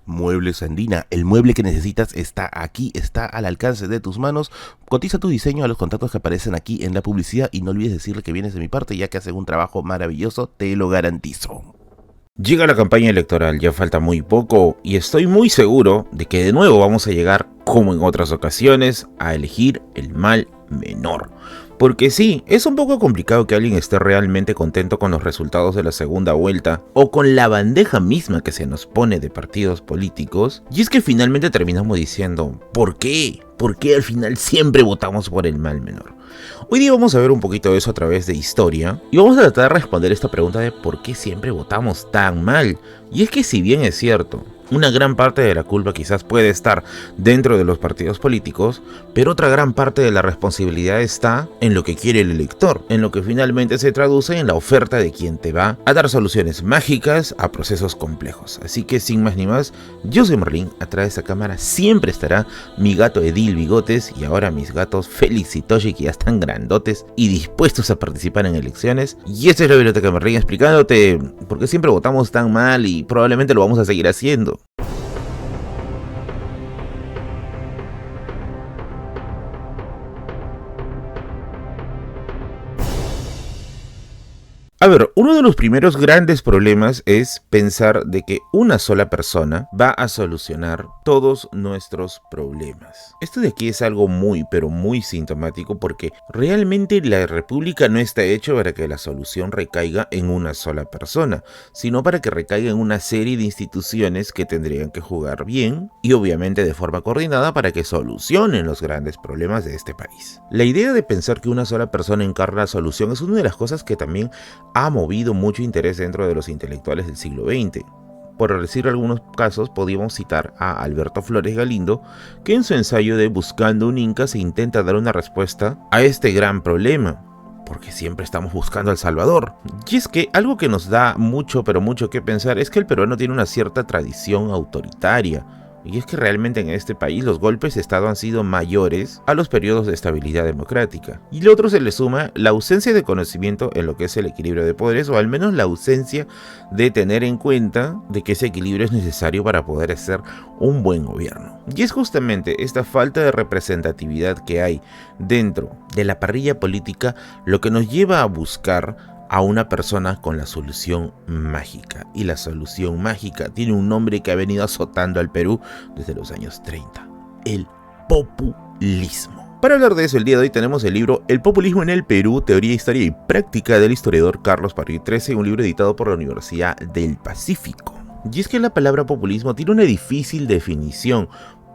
Muebles Andina, el mueble que necesitas está aquí, está al alcance de tus manos. Cotiza tu diseño a los contactos que aparecen aquí en la publicidad y no olvides decirle que vienes de mi parte, ya que hacen un trabajo maravilloso, te lo garantizo. Llega la campaña electoral, ya falta muy poco y estoy muy seguro de que de nuevo vamos a llegar, como en otras ocasiones, a elegir el mal menor. Porque sí, es un poco complicado que alguien esté realmente contento con los resultados de la segunda vuelta o con la bandeja misma que se nos pone de partidos políticos. Y es que finalmente terminamos diciendo, ¿por qué? ¿Por qué al final siempre votamos por el mal menor? Hoy día vamos a ver un poquito de eso a través de historia y vamos a tratar de responder esta pregunta de por qué siempre votamos tan mal. Y es que si bien es cierto, una gran parte de la culpa quizás puede estar dentro de los partidos políticos, pero otra gran parte de la responsabilidad está en lo que quiere el elector, en lo que finalmente se traduce en la oferta de quien te va a dar soluciones mágicas a procesos complejos. Así que sin más ni más, yo soy Merlin, atrás de esta cámara siempre estará mi gato Edil Bigotes y ahora mis gatos Félix y Toshi, que ya están grandotes y dispuestos a participar en elecciones. Y esta es la Biblioteca Merlin explicándote por qué siempre votamos tan mal y probablemente lo vamos a seguir haciendo. A ver, uno de los primeros grandes problemas es pensar de que una sola persona va a solucionar todos nuestros problemas. Esto de aquí es algo muy, pero muy sintomático porque realmente la república no está hecha para que la solución recaiga en una sola persona, sino para que recaiga en una serie de instituciones que tendrían que jugar bien y obviamente de forma coordinada para que solucionen los grandes problemas de este país. La idea de pensar que una sola persona encarna la solución es una de las cosas que también ha movido mucho interés dentro de los intelectuales del siglo XX. Por decir algunos casos, podríamos citar a Alberto Flores Galindo, que en su ensayo de Buscando un Inca se intenta dar una respuesta a este gran problema, porque siempre estamos buscando al Salvador. Y es que algo que nos da mucho, pero mucho que pensar es que el peruano tiene una cierta tradición autoritaria. Y es que realmente en este país los golpes de Estado han sido mayores a los periodos de estabilidad democrática. Y lo otro se le suma la ausencia de conocimiento en lo que es el equilibrio de poderes, o al menos la ausencia de tener en cuenta de que ese equilibrio es necesario para poder hacer un buen gobierno. Y es justamente esta falta de representatividad que hay dentro de la parrilla política lo que nos lleva a buscar a una persona con la solución mágica. Y la solución mágica tiene un nombre que ha venido azotando al Perú desde los años 30: el populismo. Para hablar de eso, el día de hoy tenemos el libro El populismo en el Perú, teoría, historia y práctica del historiador Carlos Parrí XIII, un libro editado por la Universidad del Pacífico. Y es que la palabra populismo tiene una difícil definición,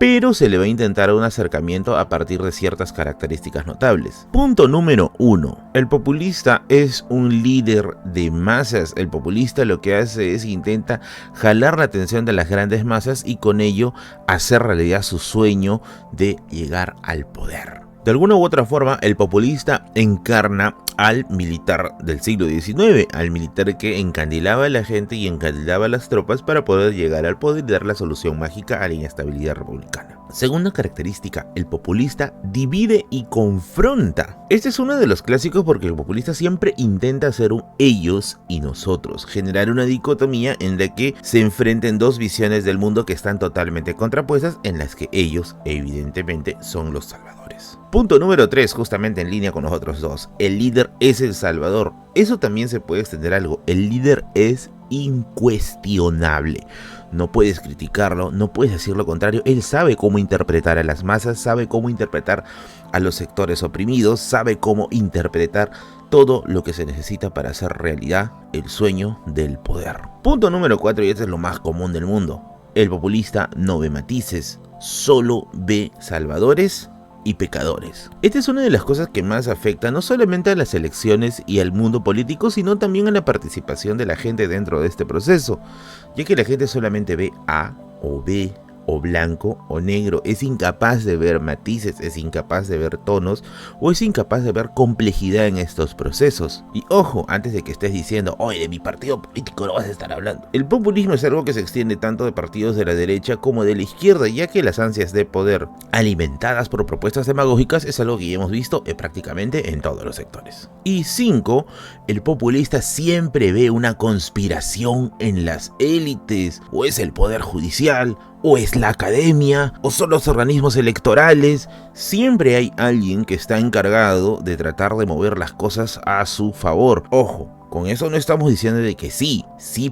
pero se le va a intentar un acercamiento a partir de ciertas características notables. Punto número 1. El populista es un líder de masas. El populista lo que hace es intenta jalar la atención de las grandes masas y con ello hacer realidad su sueño de llegar al poder. De alguna u otra forma, el populista encarna al militar del siglo XIX, al militar que encandilaba a la gente y encandilaba a las tropas para poder llegar al poder y dar la solución mágica a la inestabilidad republicana. Segunda característica, el populista divide y confronta. Este es uno de los clásicos porque el populista siempre intenta hacer un ellos y nosotros, generar una dicotomía en la que se enfrenten dos visiones del mundo que están totalmente contrapuestas, en las que ellos evidentemente son los salvadores. Punto número 3, justamente en línea con los otros dos. El líder es el salvador. Eso también se puede extender a algo. El líder es incuestionable. No puedes criticarlo, no puedes decir lo contrario. Él sabe cómo interpretar a las masas, sabe cómo interpretar a los sectores oprimidos, sabe cómo interpretar todo lo que se necesita para hacer realidad el sueño del poder. Punto número 4, y este es lo más común del mundo. El populista no ve matices, solo ve salvadores y pecadores. Esta es una de las cosas que más afecta no solamente a las elecciones y al mundo político, sino también a la participación de la gente dentro de este proceso, ya que la gente solamente ve A o B o blanco o negro, es incapaz de ver matices, es incapaz de ver tonos o es incapaz de ver complejidad en estos procesos. Y ojo, antes de que estés diciendo, oye, de mi partido político no vas a estar hablando. El populismo es algo que se extiende tanto de partidos de la derecha como de la izquierda, ya que las ansias de poder alimentadas por propuestas demagógicas es algo que ya hemos visto prácticamente en todos los sectores. Y 5, el populista siempre ve una conspiración en las élites, o es el poder judicial, o es la academia, o son los organismos electorales. Siempre hay alguien que está encargado de tratar de mover las cosas a su favor. Ojo, con eso no estamos diciendo de que sí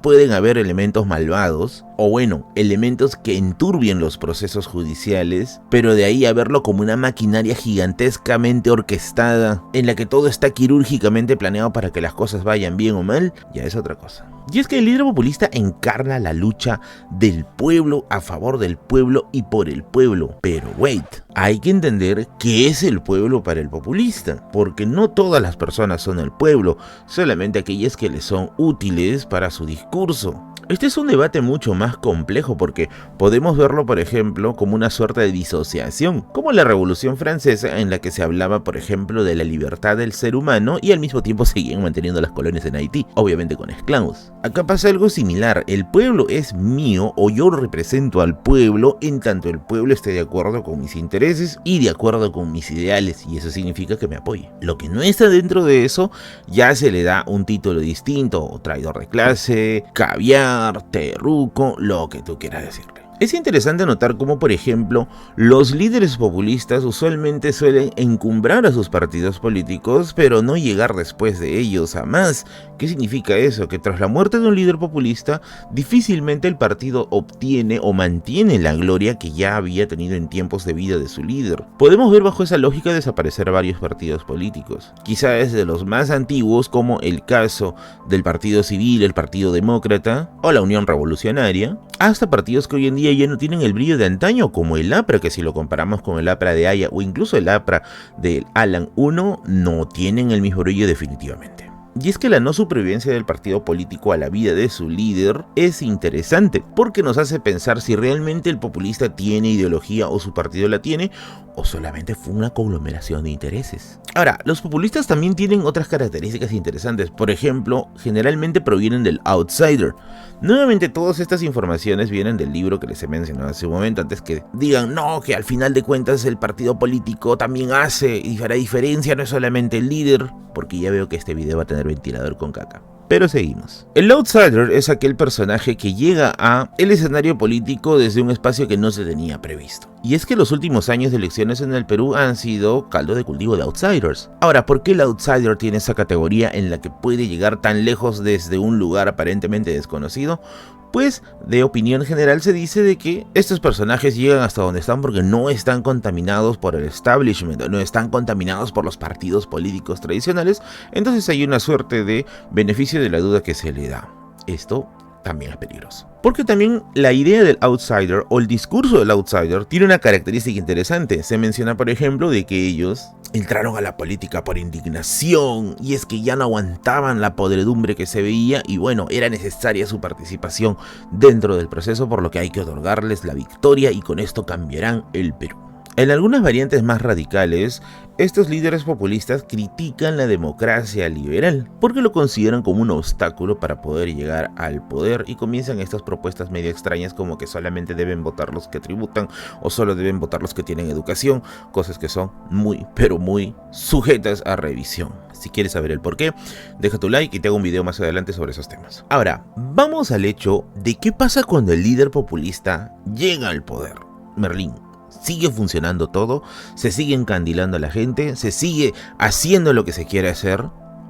pueden haber elementos malvados, o bueno, elementos que enturbien los procesos judiciales, pero de ahí a verlo como una maquinaria gigantescamente orquestada, en la que todo está quirúrgicamente planeado para que las cosas vayan bien o mal, ya es otra cosa. Y es que el líder populista encarna la lucha del pueblo a favor del pueblo y por el pueblo. Pero wait, hay que entender qué es el pueblo para el populista, porque no todas las personas son el pueblo, solamente aquellas que le son útiles para su discurso. Este es un debate mucho más complejo porque podemos verlo, por ejemplo, como una suerte de disociación, como la Revolución Francesa, en la que se hablaba, por ejemplo, de la libertad del ser humano y al mismo tiempo seguían manteniendo las colonias en Haití, obviamente con esclavos. Acá pasa algo similar, el pueblo es mío o yo represento al pueblo en tanto el pueblo esté de acuerdo con mis intereses y de acuerdo con mis ideales, y eso significa que me apoye. Lo que no está dentro de eso ya se le da un título distinto, traidor de clase, caviar, terruco, lo que tú quieras decirle. Es interesante notar cómo, por ejemplo, los líderes populistas usualmente suelen encumbrar a sus partidos políticos, pero no llegar después de ellos a más. ¿Qué significa eso? Que tras la muerte de un líder populista, difícilmente el partido obtiene o mantiene la gloria que ya había tenido en tiempos de vida de su líder. Podemos ver bajo esa lógica desaparecer varios partidos políticos. Quizá desde los más antiguos, como el caso del Partido Civil, el Partido Demócrata o la Unión Revolucionaria, hasta partidos que hoy en día ya no tienen el brillo de antaño, como el APRA, que si lo comparamos con el APRA de Haya o incluso el APRA del Alan I, no tienen el mismo brillo definitivamente. Y es que la no supervivencia del partido político a la vida de su líder es interesante, porque nos hace pensar si realmente el populista tiene ideología o su partido la tiene, o solamente fue una conglomeración de intereses. Ahora, los populistas también tienen otras características interesantes. Por ejemplo, generalmente provienen del outsider. Nuevamente, todas estas informaciones vienen del libro que les he mencionado hace un momento, antes que digan, no, que al final de cuentas el partido político también hace, y hará diferencia, no es solamente el líder, porque ya veo que este video va a tener ventilador con caca. Pero seguimos. El outsider es aquel personaje que llega a el escenario político desde un espacio que no se tenía previsto. Y es que los últimos años de elecciones en el Perú han sido caldo de cultivo de outsiders. Ahora, ¿por qué el outsider tiene esa categoría en la que puede llegar tan lejos desde un lugar aparentemente desconocido? Pues de opinión general se dice de que estos personajes llegan hasta donde están porque no están contaminados por el establishment, no están contaminados por los partidos políticos tradicionales, entonces hay una suerte de beneficio de la duda que se le da. Esto también es peligroso. Porque también la idea del outsider o el discurso del outsider tiene una característica interesante. Se menciona, por ejemplo, de que ellos entraron a la política por indignación, y es que ya no aguantaban la podredumbre que se veía y bueno, era necesaria su participación dentro del proceso, por lo que hay que otorgarles la victoria y con esto cambiarán el Perú. En algunas variantes más radicales, estos líderes populistas critican la democracia liberal porque lo consideran como un obstáculo para poder llegar al poder y comienzan estas propuestas medio extrañas como que solamente deben votar los que tributan o solo deben votar los que tienen educación, cosas que son muy, pero muy sujetas a revisión. Si quieres saber el por qué, deja tu like y te hago un video más adelante sobre esos temas. Ahora, vamos al hecho de qué pasa cuando el líder populista llega al poder. Merlín. ¿Sigue funcionando todo? ¿Se sigue encandilando a la gente? ¿Se sigue haciendo lo que se quiere hacer?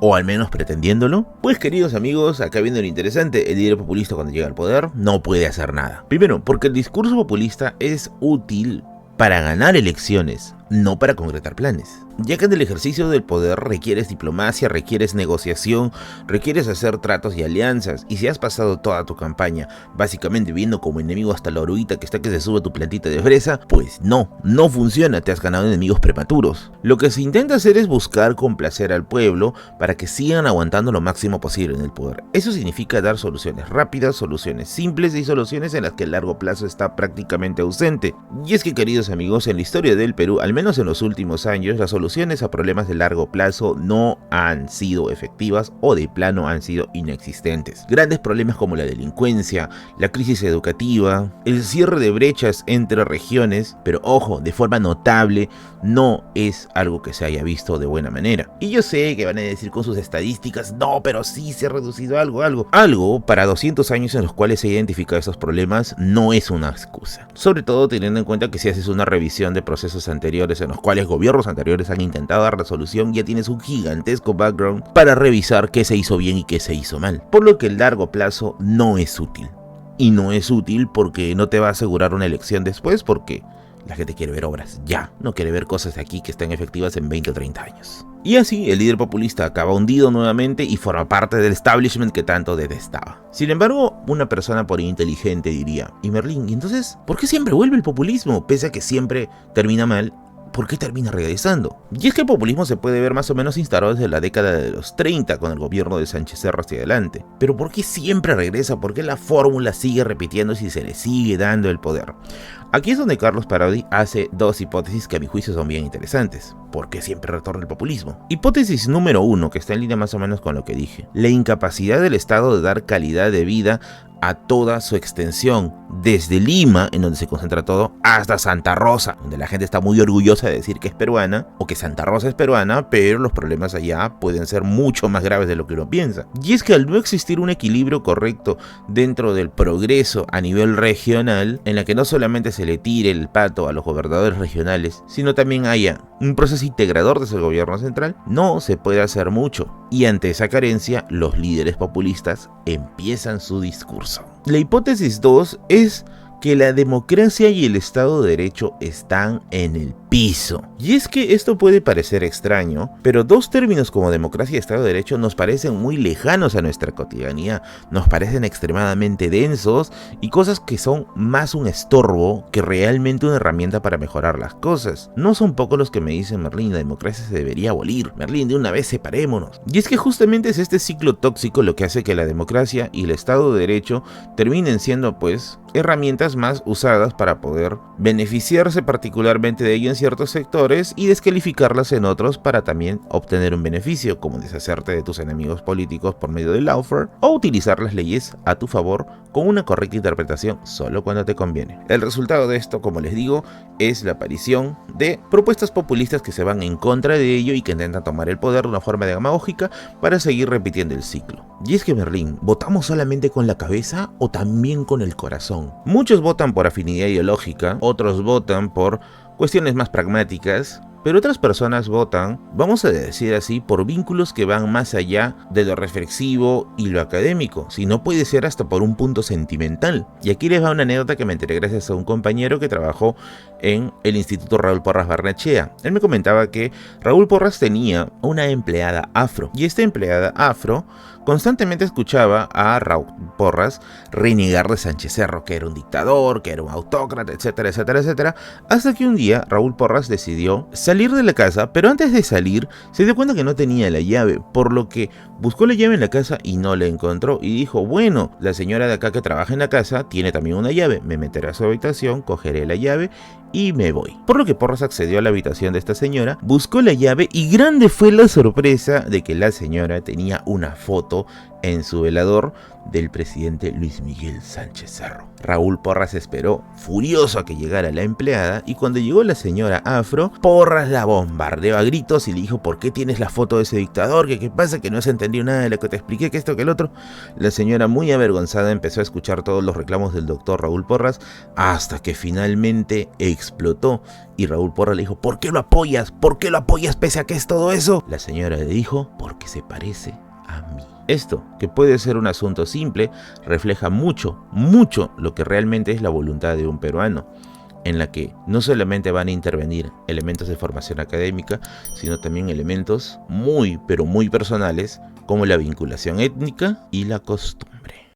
¿O al menos pretendiéndolo? Pues queridos amigos, acá viene lo interesante, el líder populista cuando llega al poder no puede hacer nada. Primero, porque el discurso populista es útil para ganar elecciones, no para concretar planes. ya que en el ejercicio del poder requieres diplomacia, requieres negociación, requieres hacer tratos y alianzas, y si has pasado toda tu campaña básicamente viendo como enemigo hasta la oruguita que está que se sube a tu plantita de fresa, pues no funciona, te has ganado enemigos prematuros. Lo que se intenta hacer es buscar complacer al pueblo para que sigan aguantando lo máximo posible en el poder. Eso significa dar soluciones rápidas, soluciones simples y soluciones en las que el largo plazo está prácticamente ausente. Y es que, queridos amigos, en la historia del Perú, al menos en los últimos años, las soluciones a problemas de largo plazo no han sido efectivas o de plano han sido inexistentes. Grandes problemas como la delincuencia, la crisis educativa, el cierre de brechas entre regiones, pero ojo, de forma notable, no es algo que se haya visto de buena manera. Y yo sé que van a decir con sus estadísticas, no, pero sí se ha reducido algo para 200 años en los cuales se identifican esos problemas no es una excusa. Sobre todo teniendo en cuenta que si haces una revisión de procesos anteriores en los cuales gobiernos anteriores han intentado dar resolución, ya tienes un gigantesco background para revisar qué se hizo bien y qué se hizo mal. Por lo que el largo plazo no es útil. Y no es útil porque no te va a asegurar una elección después, porque la gente quiere ver obras ya, no quiere ver cosas de aquí que estén efectivas en 20 o 30 años. Y así, el líder populista acaba hundido nuevamente y forma parte del establishment que tanto detestaba. Sin embargo, una persona por ahí inteligente diría, y Merlín, ¿y entonces por qué siempre vuelve el populismo? Pese a que siempre termina mal, ¿por qué termina regresando? Y es que el populismo se puede ver más o menos instalado desde la década de los 30 con el gobierno de Sánchez Cerro hacia adelante. Pero ¿por qué siempre regresa? ¿Por qué la fórmula sigue repitiendo si se le sigue dando el poder? Aquí es donde Carlos Parodi hace dos hipótesis que a mi juicio son bien interesantes. ¿Por qué siempre retorna el populismo? Hipótesis número 1, que está en línea más o menos con lo que dije. La incapacidad del Estado de dar calidad de vida a toda su extensión, desde Lima, en donde se concentra todo, hasta Santa Rosa, donde la gente está muy orgullosa de decir que es peruana, o que Santa Rosa es peruana, pero los problemas allá pueden ser mucho más graves de lo que uno piensa. Y es que al no existir un equilibrio correcto dentro del progreso a nivel regional, en la que no solamente se le tire el pato a los gobernadores regionales, sino también haya un proceso integrador desde el gobierno central, no se puede hacer mucho. Y ante esa carencia, los líderes populistas empiezan su discurso. La hipótesis 2 es que la democracia y el Estado de Derecho están en el piso. Y es que esto puede parecer extraño, pero dos términos como democracia y Estado de Derecho nos parecen muy lejanos a nuestra cotidianidad, nos parecen extremadamente densos y cosas que son más un estorbo que realmente una herramienta para mejorar las cosas. No son pocos los que me dicen, Merlín, la democracia se debería abolir, Merlín, de una vez separémonos. Y es que justamente es este ciclo tóxico lo que hace que la democracia y el Estado de Derecho terminen siendo pues herramientas más usadas para poder beneficiarse particularmente de ello en ciertos sectores y descalificarlas en otros para también obtener un beneficio, como deshacerte de tus enemigos políticos por medio del lawfare o utilizar las leyes a tu favor con una correcta interpretación solo cuando te conviene. El resultado de esto, como les digo, es la aparición de propuestas populistas que se van en contra de ello y que intentan tomar el poder de una forma demagógica para seguir repitiendo el ciclo. Y es que, Merlín, ¿votamos solamente con la cabeza o también con el corazón? Muchos votan por afinidad ideológica, otros votan por cuestiones más pragmáticas, pero otras personas votan, vamos a decir así, por vínculos que van más allá de lo reflexivo y lo académico, si no puede ser hasta por un punto sentimental. Y aquí les va una anécdota que me enteré gracias a un compañero que trabajó en el Instituto Raúl Porras Barnechea. Él me comentaba que Raúl Porras tenía una empleada afro, y esta empleada afro constantemente escuchaba a Raúl Porras renegar de Sánchez Cerro, que era un dictador, que era un autócrata, etcétera, etcétera, etcétera, hasta que un día Raúl Porras decidió salir de la casa, pero antes de salir se dio cuenta que no tenía la llave, por lo que buscó la llave en la casa y no la encontró, y dijo, bueno, la señora de acá que trabaja en la casa tiene también una llave, me meteré a su habitación, cogeré la llave y me voy. Por lo que Porras accedió a la habitación de esta señora, buscó la llave y grande fue la sorpresa de que la señora tenía una foto en su velador del presidente Luis Miguel Sánchez Cerro. Raúl Porras esperó furioso a que llegara la empleada y cuando llegó la señora afro, Porras la bombardeó a gritos y le dijo, ¿por qué tienes la foto de ese dictador? ¿Qué pasa? Que no has entendido nada de lo que te expliqué, que esto, que el otro. La señora, muy avergonzada, empezó a escuchar todos los reclamos del doctor Raúl Porras hasta que finalmente explotó y Raúl Porras le dijo, ¿por qué lo apoyas? ¿Por qué lo apoyas pese a que es todo eso? La señora le dijo, porque se parece a mí. Esto, que puede ser un asunto simple, refleja mucho lo que realmente es la voluntad de un peruano. en la que no solamente van a intervenir elementos de formación académica, sino también elementos muy, pero muy personales, como la vinculación étnica y la costumbre.